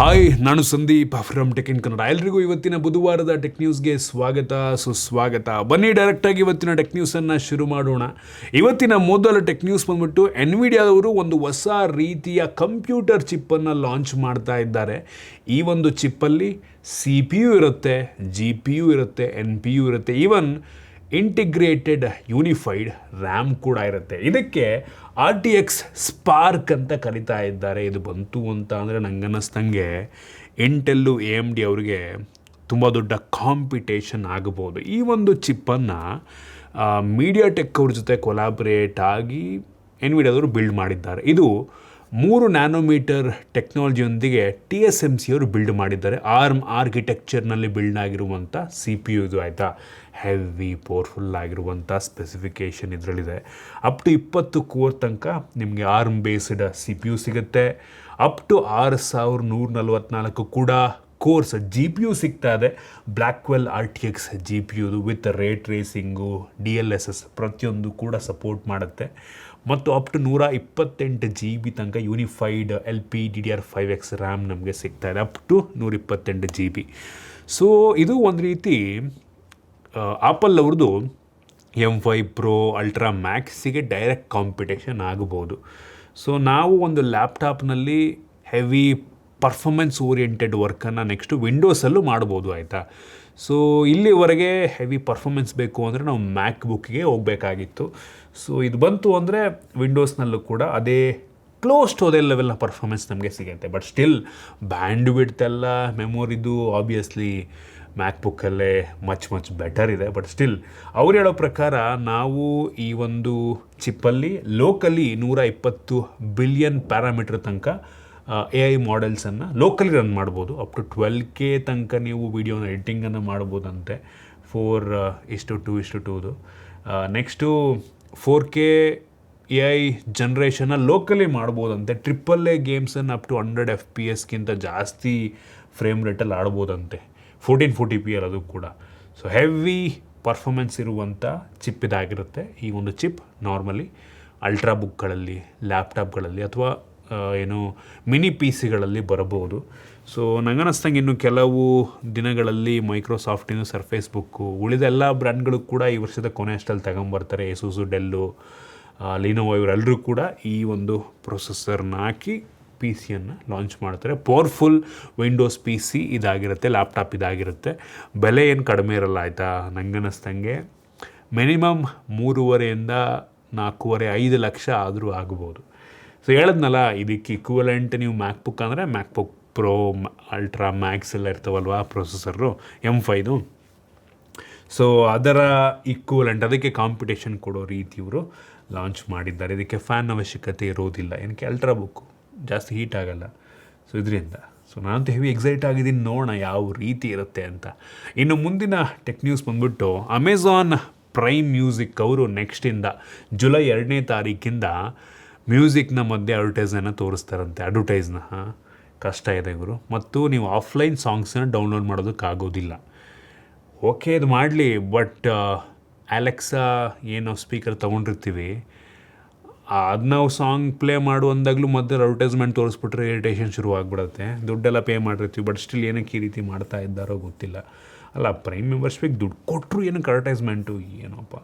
Hi, ನಾನು Sandeep from tech in Kannada. ಎಲ್ರಿಗೂ ಇವತ್ತಿನ ಬುಧವಾರದ ಟೆಕ್ ನ್ಯೂಸ್ಗೆ ಸ್ವಾಗತ ಸುಸ್ವಾಗತ. ಬನ್ನಿ ಡೈರೆಕ್ಟಾಗಿ ಇವತ್ತಿನ ಟೆಕ್ ನ್ಯೂಸನ್ನು ಶುರು ಮಾಡೋಣ. ಇವತ್ತಿನ ಮೊದಲ ಟೆಕ್ ನ್ಯೂಸ್ ಬಂದ್ಬಿಟ್ಟು ಎನ್ವಿಡಿಯಾದವರು ಒಂದು ಹೊಸ ರೀತಿಯ ಕಂಪ್ಯೂಟರ್ ಚಿಪ್ಪನ್ನು ಲಾಂಚ್ ಮಾಡ್ತಾ ಇದ್ದಾರೆ. ಈ ಒಂದು ಚಿಪ್ಪಲ್ಲಿ CPU ಇರುತ್ತೆ, GPU ಇರುತ್ತೆ, NPU ಇರುತ್ತೆ, ಈವನ್ ಇಂಟಿಗ್ರೇಟೆಡ್ ಯೂನಿಫೈಡ್ ರ್ಯಾಮ್ ಕೂಡ ಇರುತ್ತೆ. ಇದಕ್ಕೆ RTX ಸ್ಪಾರ್ಕ್ ಅಂತ ಕರಿತಾ ಇದ್ದಾರೆ. ಇದು ಬಂತು ಅಂತ ಅಂದರೆ ನಂಗನ್ನಿಸ್ದಂಗೆ ಇಂಟೆಲ್ಲು AMD ಅವರಿಗೆ ತುಂಬ ದೊಡ್ಡ ಕಾಂಪಿಟೇಷನ್ ಆಗಬಹುದು. ಈ ಒಂದು ಚಿಪ್ಪನ್ನು ಮೀಡಿಯಾಟೆಕ್ ಅವ್ರ ಜೊತೆ ಕೊಲಾಬ್ರೇಟ್ ಆಗಿ ಎನ್ವಿಡಿಯಾದವರು ಬಿಲ್ಡ್ ಮಾಡಿದ್ದಾರೆ. ಇದು 3 ನ್ಯಾನೋಮೀಟರ್ ಟೆಕ್ನಾಲಜಿಯೊಂದಿಗೆ TSMC ಅವರು ಬಿಲ್ಡ್ ಮಾಡಿದ್ದಾರೆ. ಆರ್ಮ್ ಆರ್ಕಿಟೆಕ್ಚರ್ನಲ್ಲಿ ಬಿಲ್ಡ್ ಆಗಿರುವಂಥ CPU ಇದು, ಆಯಿತಾ. ಹೆವಿ ಪವರ್ಫುಲ್ ಆಗಿರುವಂಥ ಸ್ಪೆಸಿಫಿಕೇಷನ್ ಇದರಲ್ಲಿದೆ. ಅಪ್ ಟು 20 ಕೋರ್ ತನಕ ನಿಮಗೆ ಆರ್ಮ್ ಬೇಸ್ಡ್ CPU ಸಿಗುತ್ತೆ. ಅಪ್ ಟು 6144 ಕೂಡ ಕೋರ್ಸ್ GPU ಸಿಗ್ತಾ ಇದೆ. ಬ್ಲ್ಯಾಕ್ವೆಲ್ RTX GPU ವಿತ್ ರೇ ಟ್ರೇಸಿಂಗು, DLSS ಪ್ರತಿಯೊಂದು ಕೂಡ ಸಪೋರ್ಟ್ ಮಾಡುತ್ತೆ. ಮತ್ತು ಅಪ್ ಟು 128 GB ತನಕ ಯೂನಿಫೈಡ್ LPDDR5X ರ್ಯಾಮ್ ನಮಗೆ ಸಿಗ್ತಾ ಇದೆ, ಅಪ್ ಟು 128 GB. ಸೊ ಇದು ಒಂದು ರೀತಿ ಆಪಲ್ ಅವ್ರದ್ದು M5 Pro ಅಲ್ಟ್ರಾ ಮ್ಯಾಕ್ಸಿಗೆ ಡೈರೆಕ್ಟ್ ಕಾಂಪಿಟೇಷನ್ ಆಗಬಹುದು. ಸೊ ನಾವು ಒಂದು ಲ್ಯಾಪ್ಟಾಪ್ನಲ್ಲಿ ಹೆವಿ ಪರ್ಫಾರ್ಮೆನ್ಸ್ ಓರಿಯೆಂಟೆಡ್ ವರ್ಕನ್ನು ನೆಕ್ಸ್ಟು ವಿಂಡೋಸಲ್ಲೂ ಮಾಡ್ಬೋದು, ಆಯಿತಾ. ಸೊ ಇಲ್ಲಿವರೆಗೆ ಹೆವಿ ಪರ್ಫಾರ್ಮೆನ್ಸ್ ಬೇಕು ಅಂದರೆ ನಾವು ಮ್ಯಾಕ್ ಬುಕ್ಗೆ ಹೋಗಬೇಕಾಗಿತ್ತು. ಸೊ ಇದು ಬಂತು ಅಂದರೆ ವಿಂಡೋಸ್ನಲ್ಲೂ ಕೂಡ ಅದೇ ಕ್ಲೋಸ್ ಟು ಅದೇ ಲೆವೆಲ್ನ ಪರ್ಫಾರ್ಮೆನ್ಸ್ ನಮಗೆ ಸಿಗುತ್ತೆ. ಬಟ್ ಸ್ಟಿಲ್ ಬ್ಯಾಂಡ್ ವಿಡ್ತ್ ಎಲ್ಲ ಮೆಮೊರಿದು ಆಬ್ವಿಯಸ್ಲಿ ಮ್ಯಾಕ್ ಬುಕ್ಕಲ್ಲೇ ಮಚ್ ಬೆಟರ್ ಇದೆ. ಬಟ್ ಸ್ಟಿಲ್ ಅವ್ರು ಹೇಳೋ ಪ್ರಕಾರ ನಾವು ಈ ಒಂದು ಚಿಪ್ಪಲ್ಲಿ ಲೋಕಲಿ 120 ಬಿಲಿಯನ್ ಪ್ಯಾರಾಮೀಟರ್ ತನಕ AI ಮಾಡೆಲ್ಸನ್ನು ಲೋಕಲಿ ರನ್ ಮಾಡ್ಬೋದು. ಅಪ್ ಟು 12K ತನಕ ನೀವು ವಿಡಿಯೋನ ಎಡಿಟಿಂಗನ್ನು ಮಾಡ್ಬೋದಂತೆ, 4:2:2. ನೆಕ್ಸ್ಟು 4K AI ಜನ್ರೇಷನ್ನ ಲೋಕಲಿ ಮಾಡ್ಬೋದಂತೆ. AAA ಗೇಮ್ಸನ್ನು ಅಪ್ ಟು 100 FPS ಜಾಸ್ತಿ ಫ್ರೇಮ್ ರೇಟಲ್ಲಿ ಆಡ್ಬೋದಂತೆ, 1440p ಅದು ಕೂಡ. ಸೊ ಹೆವಿ ಪರ್ಫಾರ್ಮೆನ್ಸ್ ಇರುವಂಥ ಚಿಪ್ ಇದಾಗಿರುತ್ತೆ. ಈ ಒಂದು ಚಿಪ್ ನಾರ್ಮಲಿ ಅಲ್ಟ್ರಾ ಬುಕ್ಗಳಲ್ಲಿ, ಲ್ಯಾಪ್ಟಾಪ್ಗಳಲ್ಲಿ ಅಥವಾ ಮಿನಿ PC-ಗಳಲ್ಲಿ ಬರಬಹುದು. ಸೊ ನನಗನ್ನಿಸ್ದಂಗೆ ಇನ್ನು ಕೆಲವು ದಿನಗಳಲ್ಲಿ ಮೈಕ್ರೋಸಾಫ್ಟಿನ ಸರ್ಫೇಸ್ ಬುಕ್ಕು ಉಳಿದ ಎಲ್ಲ ಬ್ರ್ಯಾಂಡ್ಗಳು ಕೂಡ ಈ ವರ್ಷದ ಕೊನೆ ಅಷ್ಟಲ್ಲಿ ತಗೊಂಬರ್ತಾರೆ. ಎಸೂಸು, ಡೆಲ್ಲು, ಲಿನೋವೋ ಇವರೆಲ್ಲರೂ ಕೂಡ ಈ ಒಂದು ಪ್ರೊಸೆಸರ್ನ ಹಾಕಿ PC-ಯನ್ನು ಲಾಂಚ್ ಮಾಡ್ತಾರೆ. ಪವರ್ಫುಲ್ ವಿಂಡೋಸ್ PC ಇದಾಗಿರುತ್ತೆ, ಲ್ಯಾಪ್ಟಾಪ್ ಇದಾಗಿರುತ್ತೆ. ಬೆಲೆ ಏನು ಕಡಿಮೆ ಇರಲ್ಲ, ಆಯಿತಾ. ನನಗನ್ನಿಸ್ದಂಗೆ ಮಿನಿಮಮ್ 3.5 4.5 ಲಕ್ಷ ಆದರೂ ಆಗ್ಬೋದು. ಸೊ ಹೇಳಿದ್ನಲ್ಲ, ಇದಕ್ಕೆ ಇಕ್ವಲೆಂಟ್ ನೀವು ಮ್ಯಾಕ್ ಬುಕ್ ಅಂದರೆ ಮ್ಯಾಕ್ ಬುಕ್ ಪ್ರೋ, ಅಲ್ಟ್ರಾ ಮ್ಯಾಕ್ಸ್ ಎಲ್ಲ ಇರ್ತಾವಲ್ವ ಪ್ರೊಸೆಸರು M5. ಸೊ ಅದರ ಈಕ್ವಲೆಂಟ್, ಅದಕ್ಕೆ ಕಾಂಪಿಟೇಷನ್ ಕೊಡೋ ರೀತಿ ಇವರು ಲಾಂಚ್ ಮಾಡಿದ್ದಾರೆ. ಇದಕ್ಕೆ ಫ್ಯಾನ್ ಅವಶ್ಯಕತೆ ಇರೋದಿಲ್ಲ, ಏನಕ್ಕೆ ಅಲ್ಟ್ರಾ ಬುಕ್ಕು ಜಾಸ್ತಿ ಹೀಟ್ ಆಗಲ್ಲ. ಸೊ ಇದರಿಂದ ನಾನಂತೂ ಹೆವಿ ಎಕ್ಸೈಟ್ ಆಗಿದ್ದೀನಿ, ನೋಡೋಣ ಯಾವ ರೀತಿ ಇರುತ್ತೆ ಅಂತ. ಇನ್ನು ಮುಂದಿನ ಟೆಕ್ ನ್ಯೂಸ್ ಬಂದ್ಬಿಟ್ಟು ಅಮೆಝಾನ್ ಪ್ರೈಮ್ ಮ್ಯೂಸಿಕ್ ಅವರು ನೆಕ್ಸ್ಟಿಂದ ಜುಲೈ 2ನೇ ತಾರೀಕಿಂದ ಮ್ಯೂಸಿಕ್ನ ಮಧ್ಯೆ ಅಡ್ವರ್ಟೈಸನ್ನು ತೋರಿಸ್ತಾರಂತೆ. ಕಷ್ಟ ಇದೆ ಇವರು. ಮತ್ತು ನೀವು ಆಫ್ಲೈನ್ ಸಾಂಗ್ಸನ್ನು ಡೌನ್ಲೋಡ್ ಮಾಡೋದಕ್ಕಾಗೋದಿಲ್ಲ. ಓಕೆ, ಇದು ಮಾಡಲಿ, ಬಟ್ ಅಲೆಕ್ಸಾ ಏನೋ ಸ್ಪೀಕರ್ ತೊಗೊಂಡಿರ್ತೀವಿ, ಅದು ನಾವು ಸಾಂಗ್ ಪ್ಲೇ ಮಾಡು ಅಂದಾಗಲೂ ಮತ್ತೆ ಅಡ್ವರ್ಟೈಸ್ಮೆಂಟ್ ತೋರಿಸ್ಬಿಟ್ರೆ ಇರಿಟೇಷನ್ ಶುರು ಆಗಿಬಿಡುತ್ತೆ. ದುಡ್ಡೆಲ್ಲ ಪೇ ಮಾಡಿರ್ತೀವಿ, ಬಟ್ ಸ್ಟಿಲ್ ಏನಕ್ಕೆ ಈ ರೀತಿ ಮಾಡ್ತಾ ಇದ್ದಾರೋ ಗೊತ್ತಿಲ್ಲ. ಅಲ್ಲ, ಪ್ರೈಮ್ ಮೆಂಬರ್ಶಿಪ್ಗೆ ದುಡ್ಡು ಕೊಟ್ಟರು ಏನಕ್ಕೆ ಅಡ್ವರ್ಟೈಸ್ಮೆಂಟು, ಏನೋಪ್ಪ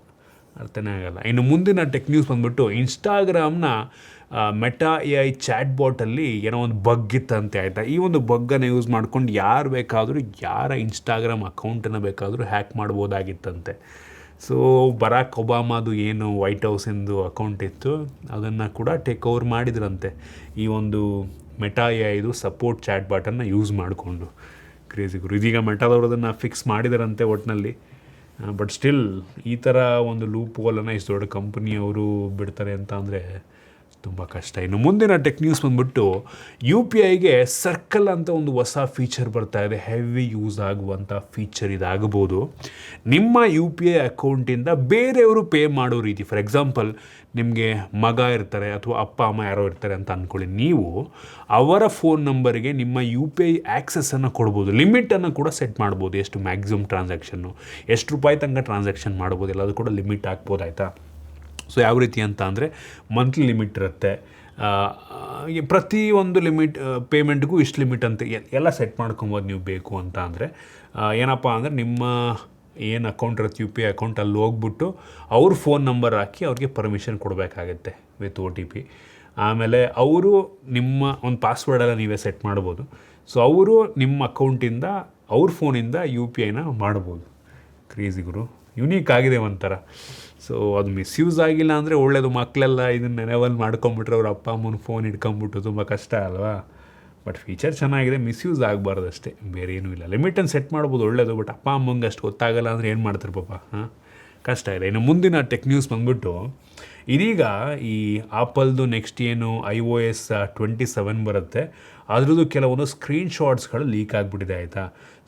ಅರ್ಥನೇ ಆಗಲ್ಲ. ಇನ್ನು ಮುಂದಿನ ಟೆಕ್ ನ್ಯೂಸ್ ಬಂದ್ಬಿಟ್ಟು ಇನ್ಸ್ಟಾಗ್ರಾಮ್ನ ಮೆಟಾ AI ಚಾಟ್ ಬಾಟಲ್ಲಿ ಏನೋ ಒಂದು ಬಗ್ ಇತ್ತಂತೆ, ಆಯಿತಾ. ಈ ಒಂದು ಬಗ್ಗನ್ನು ಯೂಸ್ ಮಾಡ್ಕೊಂಡು ಯಾರು ಬೇಕಾದರೂ ಯಾರ ಇನ್ಸ್ಟಾಗ್ರಾಮ್ ಅಕೌಂಟನ್ನು ಬೇಕಾದರೂ ಹ್ಯಾಕ್ ಮಾಡ್ಬೋದಾಗಿತ್ತಂತೆ. ಸೊ ಬರಾಕ್ ಒಬಾಮಾದು ಏನು ವೈಟ್ ಹೌಸಿಂದು ಅಕೌಂಟ್ ಇತ್ತು, ಅದನ್ನು ಕೂಡ ಟೇಕ್ ಓವರ್ ಮಾಡಿದ್ರಂತೆ ಈ ಒಂದು ಮೆಟಾ AIದು ಸಪೋರ್ಟ್ ಚಾಟ್ ಬಾಟನ್ನು ಯೂಸ್ ಮಾಡಿಕೊಂಡು. ಕ್ರೇಜಿಗರು. ಇದೀಗ ಮೆಟಾದವರು ಅದನ್ನು ಫಿಕ್ಸ್ ಮಾಡಿದಾರಂತೆ ಒಟ್ಟಿನಲ್ಲಿ. ಬಟ್ ಸ್ಟಿಲ್ ಈ ಥರ ಒಂದು ಲೂಪ್ ಹೋಲನ್ನು ಇಷ್ಟು ದೊಡ್ಡ ಕಂಪ್ನಿಯವರು ಬಿಡ್ತಾರೆ ಅಂತ ಅಂದರೆ ತುಂಬ ಕಷ್ಟ. ಇನ್ನು ಮುಂದಿನ ಟೆಕ್ ನ್ಯೂಸ್ ಬಂದ್ಬಿಟ್ಟು UPIಗೆ ಸರ್ಕಲ್ ಅಂತ ಒಂದು ಹೊಸ ಫೀಚರ್ ಬರ್ತಾ ಇದೆ. ಹೆವಿ ಯೂಸ್ ಆಗುವಂಥ ಫೀಚರ್ ಇದಾಗಬಹುದು. ನಿಮ್ಮ UPI ಅಕೌಂಟಿಂದ ಬೇರೆಯವರು ಪೇ ಮಾಡೋ ರೀತಿ. ಫಾರ್ ಎಕ್ಸಾಂಪಲ್, ನಿಮಗೆ ಮಗ ಇರ್ತಾರೆ ಅಥವಾ ಅಪ್ಪ ಅಮ್ಮ ಯಾರೋ ಇರ್ತಾರೆ ಅಂತ ಅಂದ್ಕೊಳ್ಳಿ. ನೀವು ಅವರ ಫೋನ್ ನಂಬರಿಗೆ ನಿಮ್ಮ UPI ಆ್ಯಕ್ಸೆಸನ್ನು ಕೊಡ್ಬೋದು. ಲಿಮಿಟನ್ನು ಕೂಡ ಸೆಟ್ ಮಾಡ್ಬೋದು. ಎಷ್ಟು ಮ್ಯಾಕ್ಸಿಮಮ್ ಟ್ರಾನ್ಸಾಕ್ಷನ್ನು, ಎಷ್ಟು ರೂಪಾಯಿ ತನಕ ಟ್ರಾನ್ಸಾಕ್ಷನ್ ಮಾಡ್ಬೋದು, ಎಲ್ಲದು ಕೂಡ ಲಿಮಿಟ್ ಹಾಕ್ಬೋದು, ಆಯಿತಾ. ಸೊ ಯಾವ ರೀತಿ ಅಂತ ಅಂದರೆ ಮಂತ್ಲಿ ಲಿಮಿಟ್ ಇರುತ್ತೆ, ಪ್ರತಿ ಒಂದು ಪೇಮೆಂಟ್ಗೂ ಇಷ್ಟು ಲಿಮಿಟ್ ಅಂತ ಎಲ್ಲ ಸೆಟ್ ಮಾಡ್ಕೊಬೋದು ನೀವು ಬೇಕು ಅಂತ ಅಂದರೆ. ಏನಪ್ಪ ಅಂದರೆ ನಿಮ್ಮ ಏನು ಅಕೌಂಟ್ ಇರುತ್ತೆ ಯು ಪಿ ಐ ಅಕೌಂಟ್ ಅಲ್ಲಿ ಹೋಗ್ಬಿಟ್ಟು ಅವ್ರ ಫೋನ್ ನಂಬರ್ ಹಾಕಿ ಅವ್ರಿಗೆ ಪರ್ಮಿಷನ್ ಕೊಡಬೇಕಾಗತ್ತೆ ವಿತ್ OTP. ಆಮೇಲೆ ಅವರು ನಿಮ್ಮ ಒಂದು ಪಾಸ್ವರ್ಡೆಲ್ಲ ನೀವೇ ಸೆಟ್ ಮಾಡ್ಬೋದು. ಸೊ ಅವರು ನಿಮ್ಮ ಅಕೌಂಟಿಂದ ಅವ್ರ ಫೋನಿಂದ UPIನ ಮಾಡ್ಬೋದು. ಕ್ರೇಜಿ ಗುರು, ಯುನೀಕ್ ಆಗಿದೆ ಒಂಥರ. ಸೊ ಅದು ಮಿಸ್ಯೂಸ್ ಆಗಿಲ್ಲ ಅಂದರೆ ಒಳ್ಳೆಯದು. ಮಕ್ಕಳೆಲ್ಲ ಇದನ್ನು ನೆನೆವಲ್ ಮಾಡ್ಕೊಂಬಿಟ್ರೆ ಅವ್ರ ಅಪ್ಪ ಅಮ್ಮನ ಫೋನ್ ಇಟ್ಕೊಂಬಿಟ್ಟು ತುಂಬ ಕಷ್ಟ ಅಲ್ವಾ. ಬಟ್ ಫೀಚರ್ ಚೆನ್ನಾಗಿದೆ, ಮಿಸ್ಯೂಸ್ ಆಗಬಾರ್ದು ಅಷ್ಟೇ, ಬೇರೆ ಏನೂ ಇಲ್ಲ. ಲಿಮಿಟನ್ನು ಸೆಟ್ ಮಾಡ್ಬೋದು ಒಳ್ಳೆಯದು, ಬಟ್ ಅಪ್ಪ ಅಮ್ಮಂಗೆ ಅಷ್ಟು ಗೊತ್ತಾಗಲ್ಲ ಅಂದರೆ ಏನು ಮಾಡ್ತಾರೆ ಪಾಪ, ಕಷ್ಟ ಇದೆ. ಇನ್ನು ಮುಂದಿನ ಟೆಕ್ ನ್ಯೂಸ್ ಬಂದ್ಬಿಟ್ಟು, ಇದೀಗ ಈ ಆಪಲ್ದು ನೆಕ್ಸ್ಟ್ ಏನು iOS 27 ಬರುತ್ತೆ, ಅದ್ರದ್ದು ಕೆಲವೊಂದು ಸ್ಕ್ರೀನ್ಶಾಟ್ಸ್ಗಳು ಲೀಕ್ ಆಗಿಬಿಟ್ಟಿದೆ ಆಯಿತಾ.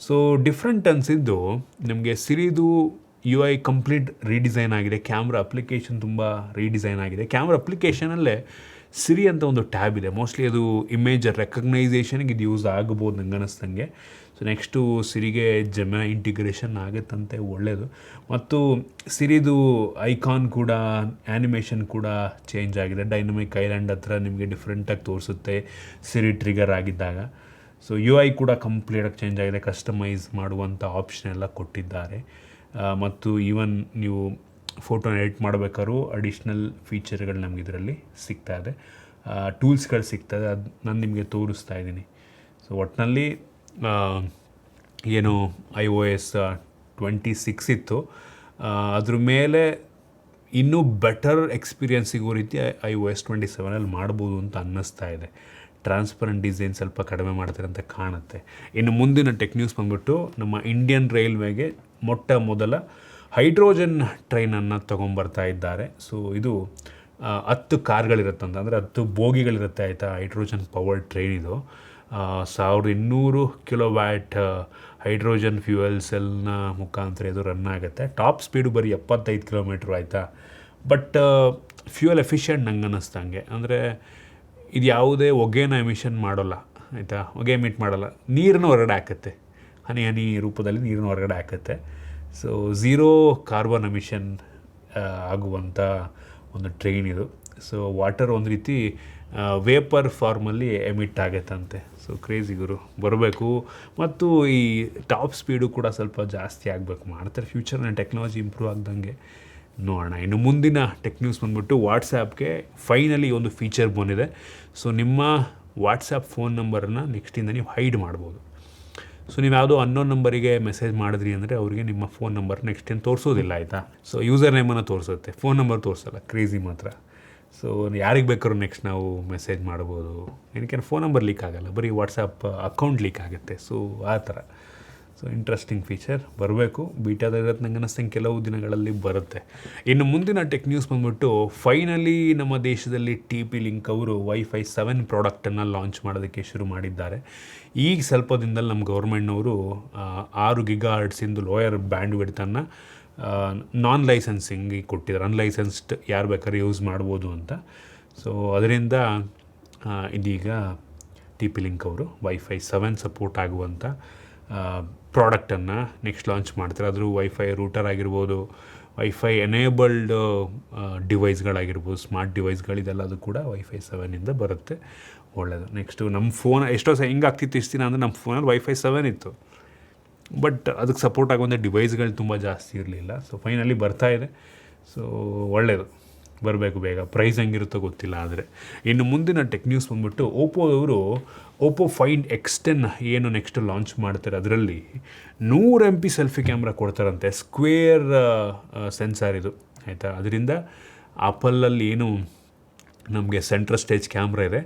ಸೊ ಡಿಫ್ರೆಂಟ್ ಅನಿಸಿದ್ದು ನಿಮಗೆ ಸಿರಿದು UI ಕಂಪ್ಲೀಟ್ ರೀಡಿಸೈನ್ ಆಗಿದೆ, ಕ್ಯಾಮ್ರಾ ಅಪ್ಲಿಕೇಶನ್ ತುಂಬ ರೀಡಿಸೈನ್ ಆಗಿದೆ. ಕ್ಯಾಮ್ರಾ ಅಪ್ಲಿಕೇಶನಲ್ಲೇ ಸಿರಿ ಅಂತ ಒಂದು ಟ್ಯಾಬ್ ಇದೆ, ಮೋಸ್ಟ್ಲಿ ಅದು ಇಮೇಜ್ ರೆಕಗ್ನೈಸೇಷನ್ಗೆ ಇದು ಯೂಸ್ ಆಗ್ಬೋದು ನಂಗೆ ಅನ್ನಿಸ್ದಂಗೆ. ಸೊ ನೆಕ್ಸ್ಟು ಸಿರಿಗೆ ಜೆಮಿನಿ ಇಂಟಿಗ್ರೇಷನ್ ಆಗುತ್ತಂತೆ, ಒಳ್ಳೆಯದು. ಮತ್ತು ಸಿರಿದು ಐಕಾನ್ ಕೂಡ ಆ್ಯನಿಮೇಷನ್ ಕೂಡ ಚೇಂಜ್ ಆಗಿದೆ. ಡೈನಮಿಕ್ ಐಲ್ಯಾಂಡ್ ಹತ್ರ ನಿಮಗೆ ಡಿಫ್ರೆಂಟಾಗಿ ತೋರಿಸುತ್ತೆ ಸಿರಿ ಟ್ರಿಗರ್ ಆಗಿದ್ದಾಗ. ಸೊ UI ಕೂಡ ಕಂಪ್ಲೀಟಾಗಿ ಚೇಂಜ್ ಆಗಿದೆ, ಕಸ್ಟಮೈಸ್ ಮಾಡುವಂಥ ಆಪ್ಷನ್ ಎಲ್ಲ ಕೊಟ್ಟಿದ್ದಾರೆ. ಮತ್ತು ಈವನ್ ನೀವು ಫೋಟೋನ ಎಡಿಟ್ ಮಾಡಬೇಕಾದ್ರೂ ಅಡಿಷ್ನಲ್ ಫೀಚರ್ಗಳು ನಮ್ಗೆ ಇದರಲ್ಲಿ ಸಿಗ್ತಾ ಇದೆ, ಟೂಲ್ಸ್ಗಳು ಸಿಗ್ತದೆ. ಅದು ನಾನು ನಿಮಗೆ ತೋರಿಸ್ತಾ ಇದ್ದೀನಿ. ಸೊ ಒಟ್ಟಿನಲ್ಲಿ ಏನು iOS 26 ಇತ್ತು, ಅದ್ರ ಮೇಲೆ ಇನ್ನೂ ಬೆಟರ್ ಎಕ್ಸ್ಪೀರಿಯನ್ಸ್ ಸಿಗೋ ರೀತಿ iOS 27 ಮಾಡ್ಬೋದು ಅಂತ ಅನ್ನಿಸ್ತಾ ಇದೆ. ಟ್ರಾನ್ಸ್ಪರೆಂಟ್ ಡಿಸೈನ್ ಸ್ವಲ್ಪ ಕಡಿಮೆ ಮಾಡ್ತಾರೆ ಅಂತ ಕಾಣುತ್ತೆ. ಇನ್ನು ಮುಂದಿನ ಟೆಕ್ ನ್ಯೂಸ್ ಬಂದ್ಬಿಟ್ಟು, ನಮ್ಮ ಇಂಡಿಯನ್ ರೈಲ್ವೆಗೆ ಮೊಟ್ಟ ಮೊದಲ ಹೈಡ್ರೋಜನ್ ಟ್ರೈನನ್ನು ತೊಗೊಂಬರ್ತಾ ಇದ್ದಾರೆ. ಸೊ ಇದು 10 ಕಾರ್ಗಳಿರುತ್ತಂತ, ಅಂದರೆ 10 ಬೋಗಿಗಳಿರುತ್ತೆ ಆಯಿತಾ. ಹೈಡ್ರೋಜನ್ ಪವರ್ ಟ್ರೈನ್ ಇದು 1200 ಕಿಲೋವ್ಯಾಟ್ ಹೈಡ್ರೋಜನ್ ಫ್ಯೂಯಲ್ ಸೆಲ್ನ ಮುಖಾಂತರ ಇದು ರನ್ ಆಗುತ್ತೆ. ಟಾಪ್ ಸ್ಪೀಡು ಬರೀ 75 ಕಿಲೋಮೀಟ್ರ್ ಆಯಿತಾ. ಬಟ್ ಫ್ಯೂಯಲ್ ಎಫಿಷಿಯೆಂಟ್ ನಂಗೆ ಅನ್ನಿಸ್ತಂಗೆ, ಅಂದರೆ ಇದು ಯಾವುದೇ ಹೊಗೆನ ಎಮಿಷನ್ ಮಾಡೋಲ್ಲ ಆಯಿತಾ, ಹೊಗೆ ಎಮಿಟ್ ಮಾಡೋಲ್ಲ, ನೀರನ್ನು ಹೊರಗಡೆ ಹಾಕುತ್ತೆ, ಹನಿ ರೂಪದಲ್ಲಿ ನೀರನ್ನು ಹೊರಗಡೆ ಹಾಕುತ್ತೆ. ಸೊ ಝೀರೋ ಕಾರ್ಬನ್ ಎಮಿಷನ್ ಆಗುವಂಥ ಒಂದು ಟ್ರೈನ್ ಇದು. ಸೊ ವಾಟರ್ ಒಂದು ರೀತಿ ವೇಪರ್ ಫಾರ್ಮಲ್ಲಿ ಎಮಿಟ್ ಆಗುತ್ತಂತೆ. ಸೊ ಕ್ರೇಜಿ ಗುರು, ಬರಬೇಕು. ಮತ್ತು ಈ ಟಾಪ್ ಸ್ಪೀಡು ಕೂಡ ಸ್ವಲ್ಪ ಜಾಸ್ತಿ ಆಗಬೇಕು, ಮಾಡ್ತಾರೆ ಫ್ಯೂಚರ್ನ ಟೆಕ್ನಾಲಜಿ ಇಂಪ್ರೂವ್ ಆಗ್ದಂಗೆ ನೋಡೋಣ. ಇನ್ನು ಮುಂದಿನ ಟೆಕ್ ನ್ಯೂಸ್ ಬಂದ್ಬಿಟ್ಟು, ವಾಟ್ಸಾಪ್ಗೆ ಫೈನಲಿ ಒಂದು ಫೀಚರ್ ಬಂದಿದೆ. ಸೊ ನಿಮ್ಮ ವಾಟ್ಸಾಪ್ ಫೋನ್ ನಂಬರನ್ನು ನೆಕ್ಸ್ಟಿಂದ ನೀವು ಹೈಡ್ ಮಾಡ್ಬೋದು. ಸೊ ನೀವು ಯಾವುದೋ ಅನ್ನೋನ್ ನಂಬರಿಗೆ ಮೆಸೇಜ್ ಮಾಡಿದ್ರಿ ಅಂದರೆ ಅವರಿಗೆ ನಿಮ್ಮ ಫೋನ್ ನಂಬರ್ ನೆಕ್ಸ್ಟ್ ಏನು ತೋರಿಸೋದಿಲ್ಲ ಆಯಿತಾ. ಸೊ ಯೂಸರ್ ನೇಮನ್ನು ತೋರಿಸುತ್ತೆ, ಫೋನ್ ನಂಬರ್ ತೋರಿಸಲ್ಲ. ಕ್ರೇಜಿ ಮಾತ್ರ. ಸೊ ಯಾರಿಗೆ ಬೇಕಾದ್ರೂ ನೆಕ್ಸ್ಟ್ ನಾವು ಮೆಸೇಜ್ ಮಾಡ್ಬೋದು. ಏನಕ್ಕೆ ಫೋನ್ ನಂಬರ್ ಲೀಕ್ ಆಗೋಲ್ಲ, ಬರೀ ವಾಟ್ಸಾಪ್ ಅಕೌಂಟ್ ಲೀಕ್ ಆಗುತ್ತೆ. ಸೊ ಆ ಥರ. ಸೊ ಇಂಟ್ರೆಸ್ಟಿಂಗ್ ಫೀಚರ್ ಬರಬೇಕು. ಬೀಟಾದಾಗಿರೋದು ನಂಗೆ ಅನ್ನಿಸ್ತಂಗೆ ಕೆಲವು ದಿನಗಳಲ್ಲಿ ಬರುತ್ತೆ. ಇನ್ನು ಮುಂದಿನ ಟೆಕ್ ನ್ಯೂಸ್ ಬಂದ್ಬಿಟ್ಟು, ಫೈನಲಿ ನಮ್ಮ ದೇಶದಲ್ಲಿ TP-Link ಅವರು Wi-Fi 7 ಪ್ರಾಡಕ್ಟನ್ನು ಲಾಂಚ್ ಮಾಡೋದಕ್ಕೆ ಶುರು ಮಾಡಿದ್ದಾರೆ. ಈಗ ಸ್ವಲ್ಪ ದಿನದಲ್ಲಿ ನಮ್ಮ ಗೌರ್ಮೆಂಟ್ನವರು 6 GHz ಲೋಯರ್ ಬ್ಯಾಂಡ್ ವಿಡ್ತನ್ನು ನಾನ್ ಲೈಸೆನ್ಸಿಂಗಿಗೆ ಕೊಟ್ಟಿದ್ದಾರೆ. ಅನ್ಲೈಸೆನ್ಸ್ಡ್ ಯಾರು ಬೇಕಾದ್ರೂ ಯೂಸ್ ಮಾಡ್ಬೋದು ಅಂತ. ಸೊ ಅದರಿಂದ ಇದೀಗ TP-Link ಅವರು Wi-Fi 7 ಸಪೋರ್ಟ್ ಆಗುವಂಥ ಪ್ರಾಡಕ್ಟನ್ನು ನೆಕ್ಸ್ಟ್ ಲಾಂಚ್ ಮಾಡ್ತಾರೆ. ಅದ್ರ ವೈಫೈ ರೂಟರ್ ಆಗಿರ್ಬೋದು, ವೈಫೈ ಎನೇಬಲ್ಡ್ ಡಿವೈಸ್ಗಳಾಗಿರ್ಬೋದು, ಸ್ಮಾರ್ಟ್ ಡಿವೈಸ್ಗಳಿದೆಲ್ಲ ಅದು ಕೂಡ Wi-Fi 7 ಬರುತ್ತೆ. ಒಳ್ಳೆಯದು. ನೆಕ್ಸ್ಟು ನಮ್ಮ ಫೋನ್ ಎಷ್ಟೋ ಹೆಂಗಾಗ್ತಿತ್ತು ಇಷ್ಟು ದಿನ ಅಂದರೆ, ನಮ್ಮ ಫೋನಲ್ಲಿ Wi-Fi 7 ಇತ್ತು, ಬಟ್ ಅದಕ್ಕೆ ಸಪೋರ್ಟ್ ಆಗುವಂಥ ಡಿವೈಸ್ಗಳು ತುಂಬ ಜಾಸ್ತಿ ಇರಲಿಲ್ಲ. ಸೊ ಫೈನಲಿ ಬರ್ತಾಯಿದೆ. ಸೊ ಒಳ್ಳೆಯದು, ಬರಬೇಕು ಬೇಗ. ಪ್ರೈಸ್ ಹೆಂಗಿರುತ್ತೋ ಗೊತ್ತಿಲ್ಲ. ಆದರೆ ಇನ್ನು ಮುಂದಿನ ಟೆಕ್ ನ್ಯೂಸ್ ಬಂದ್ಬಿಟ್ಟು, ಓಪೋ Find X10 ಏನು ನೆಕ್ಸ್ಟ್ ಲಾಂಚ್ ಮಾಡ್ತಾರೆ, ಅದರಲ್ಲಿ 100 MP ಸೆಲ್ಫಿ ಕ್ಯಾಮ್ರಾ ಕೊಡ್ತಾರಂತೆ. ಸ್ಕ್ವೇರ್ ಸೆನ್ಸಾರ್ ಇದು ಆಯಿತಾ. ಅದರಿಂದ ಆಪಲಲ್ಲಿ ಏನು ನಮಗೆ ಸೆಂಟ್ರಲ್ ಸ್ಟೇಜ್ ಕ್ಯಾಮ್ರಾ ಇದೆ,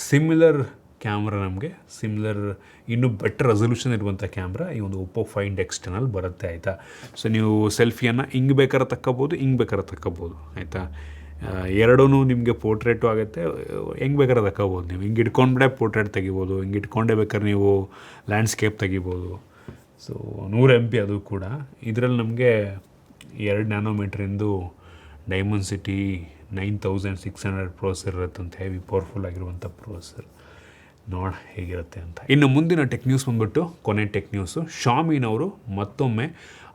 ಸಿಮಿಲರ್ ಕ್ಯಾಮ್ರಾ ನಮಗೆ ಇನ್ನೂ ಬೆಟರ್ ರೆಸೊಲ್ಯೂಷನ್ ಇರುವಂಥ ಕ್ಯಾಮ್ರಾ ಈ ಒಂದು ಓಪೋ Find X10 ಬರುತ್ತೆ ಆಯಿತಾ. ಸೊ ನೀವು ಸೆಲ್ಫಿಯನ್ನು ಹಿಂಗೆ ಬೇಕಾದ್ರೆ ತಕ್ಕೋಬೋದು, ಹಿಂಗೆ ಬೇಕಾದ್ರೆ ತಕ್ಕೋಬೋದು ಆಯಿತಾ. ಎರಡೂ ನಿಮಗೆ ಪೋರ್ಟ್ರೇಟು ಆಗುತ್ತೆ, ಹೆಂಗೆ ಬೇಕಾದ್ರೆ ತಗೋಬೋದು. ನೀವು ಹಿಂಗೆ ಇಟ್ಕೊಂಡ್ಬಿಟ್ಟೆ ಪೋರ್ಟ್ರೇಟ್ ತೆಗಿಬೋದು, ಹಿಂಗೆ ಇಟ್ಕೊಂಡೇ ಬೇಕಾದ್ರೆ ನೀವು ಲ್ಯಾಂಡ್ಸ್ಕೇಪ್ ತೆಗಿಬೋದು. ಸೊ 100 MP ಅದು ಕೂಡ. ಇದರಲ್ಲಿ ನಮಗೆ 2 ನ್ಯಾನೋಮೀಟ್ರಿಂದು ಡೈಮೆನ್ಸಿಟಿ 9600 ಪ್ರೊಸೆಸರ್ ಇರುತ್ತಂತ, ಹೆವಿ ಪವರ್ಫುಲ್ ಆಗಿರುವಂಥ ಪ್ರೊಸೆಸರ್. ನೋಡ ಹೇಗಿರುತ್ತೆ ಅಂತ. ಇನ್ನು ಮುಂದಿನ ಟೆಕ್ ನ್ಯೂಸ್ ಬಂದ್ಬಿಟ್ಟು, ಕೊನೆ ಟೆಕ್ ನ್ಯೂಸು, ಶಾಮಿನವರು ಮತ್ತೊಮ್ಮೆ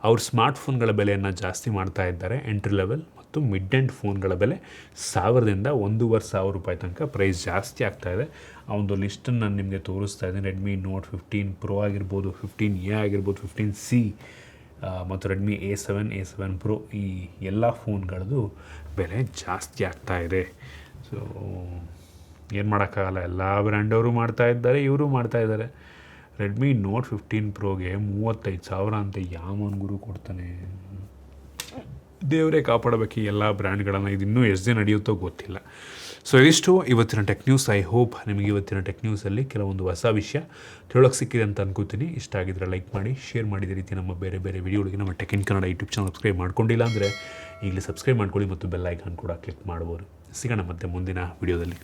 ಅವ್ರ ಸ್ಮಾರ್ಟ್ಫೋನ್ಗಳ ಬೆಲೆಯನ್ನು ಜಾಸ್ತಿ ಮಾಡ್ತಾ ಇದ್ದಾರೆ. ಎಂಟ್ರಿ ಲೆವೆಲ್ ಮತ್ತು ಮತ್ತು ಮಿಡ್ ಎಂಡ್ ಫೋನ್ಗಳ ಬೆಲೆ 1000ರಿಂದ 1,500 ರೂಪಾಯಿ ತನಕ ಪ್ರೈಸ್ ಜಾಸ್ತಿ ಆಗ್ತಾಯಿದೆ. ಆ ಒಂದು ಲಿಸ್ಟನ್ನು ನಾನು ನಿಮಗೆ ತೋರಿಸ್ತಾ ಇದ್ದೀನಿ. ರೆಡ್ಮಿ ನೋಟ್ 15 ಪ್ರೋ ಆಗಿರ್ಬೋದು, 15A ಆಗಿರ್ಬೋದು, 15C ಮತ್ತು ರೆಡ್ಮಿ A7 ಪ್ರೋ, ಈ ಎಲ್ಲ ಫೋನ್ಗಳದ್ದು ಬೆಲೆ ಜಾಸ್ತಿ ಆಗ್ತಾಯಿದೆ. ಸೊ ಏನು ಮಾಡೋಕ್ಕಾಗಲ್ಲ, ಎಲ್ಲ ಬ್ರ್ಯಾಂಡವರು ಮಾಡ್ತಾಯಿದ್ದಾರೆ, ಇವರು ಮಾಡ್ತಾಯಿದ್ದಾರೆ. ರೆಡ್ಮಿ ನೋಟ್ 15 ಪ್ರೋಗೆ 35,000 ಅಂತ ಯಾವನ್ ಗುರು ಕೊಡ್ತಾನೆ? ದೇವರೇ ಕಾಪಾಡಬೇಕು ಈ ಎಲ್ಲ ಬ್ರ್ಯಾಂಡ್ಗಳನ್ನು. ಇದು ಇನ್ನೂ ಎಷ್ಟು ದಿನ ನಡೆಯುತ್ತೋ ಗೊತ್ತಿಲ್ಲ. ಸೊ ಇದಿಷ್ಟು ಇವತ್ತಿನ ಟೆಕ್ ನ್ಯೂಸ್. ಐ ಹೋಪ್ ನಿಮಗೆ ಇವತ್ತಿನ ಟೆಕ್ ನ್ಯೂಸಲ್ಲಿ ಕೆಲವೊಂದು ಹೊಸ ವಿಷಯ ತಿಳೋಕ್ಕೆ ಸಿಕ್ಕಿದೆ ಅಂತ ಅನ್ಕೋತೀನಿ. ಇಷ್ಟ ಆಗಿದ್ರೆ ಲೈಕ್ ಮಾಡಿ, ಶೇರ್ ಮಾಡಿದ ರೀತಿ ನಮ್ಮ ಬೇರೆ ಬೇರೆ ವಿಡಿಯೋಗಳಿಗೆ ನಮ್ಮ tech in Kannada YouTube channel subscribe ಮಾಡ್ಕೊಂಡಿಲ್ಲ ಅಂದರೆ ಈಗಲೇ ಸಬ್ಸ್ಕ್ರೈಬ್ ಮಾಡ್ಕೊಳ್ಳಿ ಮತ್ತು ಬೆಲ್ ಐಕಾನ್ ಕೂಡ ಕ್ಲಿಕ್ ಮಾಡ್ಬೋದು. ಸಿಗೋಣ ಮತ್ತೆ ಮುಂದಿನ ವಿಡಿಯೋದಲ್ಲಿ.